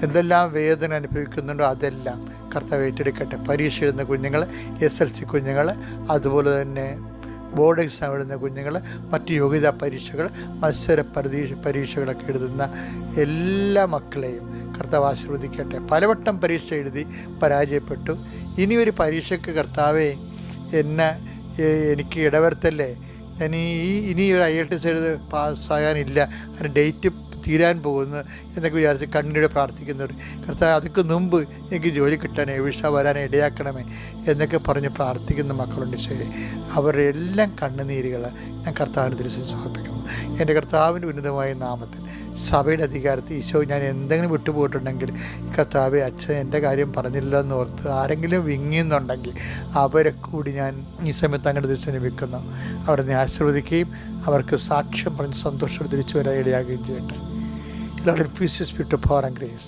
എന്തെല്ലാം വേദന അനുഭവിക്കുന്നുണ്ടോ അതെല്ലാം കർത്താവ് ഏറ്റെടുക്കട്ടെ. പരീക്ഷ എഴുതുന്ന കുഞ്ഞുങ്ങൾ, SLC കുഞ്ഞുങ്ങൾ, അതുപോലെ തന്നെ ബോർഡ് എക്സാം എഴുതുന്ന കുഞ്ഞുങ്ങൾ, മറ്റ് യോഗ്യതാ പരീക്ഷകൾ, മത്സര പരീക്ഷകളൊക്കെ എഴുതുന്ന എല്ലാ മക്കളെയും കർത്താവ് ആശീർവദിക്കട്ടെ. പലവട്ടം പരീക്ഷ എഴുതി പരാജയപ്പെട്ടു. ഇനിയൊരു പരീക്ഷയ്ക്ക് കർത്താവെ എനിക്ക് ഇടവരുത്തല്ലേ, ഞാൻ ഇനി ഒരു IELTS എഴുതി പാസ്സാകാനില്ല, അതിന് ഡേറ്റ് തീരാൻ പോകുന്നു എന്നൊക്കെ വിചാരിച്ച് കണ്ണീരോടെ പ്രാർത്ഥിക്കുന്നവർ, കർത്താവ് അതൊക്കെ മുമ്പ് എനിക്ക് ജോലി കിട്ടാനേ, വിസ വരാനേ ഇടയാക്കണമേ എന്നൊക്കെ പറഞ്ഞ് പ്രാർത്ഥിക്കുന്ന മക്കളുണ്ട്. ശരി, അവരുടെ എല്ലാം കണ്ണുനീരുകൾ ഞാൻ കർത്താവിന് തിരിച്ച് സമർപ്പിക്കുന്നു. എൻ്റെ കർത്താവിൻ്റെ ഉന്നതമായ നാമത്തിൽ സഭയുടെ അധികാരത്തിൽ ഈശോ, ഞാൻ എന്തെങ്കിലും വിട്ടുപോയിട്ടുണ്ടെങ്കിൽ കർത്താവെ, അച്ഛൻ എൻ്റെ കാര്യം പറഞ്ഞില്ലെന്ന് ഓർത്ത് ആരെങ്കിലും വിങ്ങിയെന്നുണ്ടെങ്കിൽ അവരെ കൂടി ഞാൻ ഈ സമയത്ത് അങ്ങോട്ട് തിരിച്ചു വെക്കുന്നു. അവരെ ആശീർവദിക്കുകയും അവർക്ക് സാക്ഷ്യം പറഞ്ഞ് സന്തോഷം തിരിച്ചു വരാൻ ഇടയാകുകയും ചെയ്യട്ടെ. Lord, infuse us with your power and grace.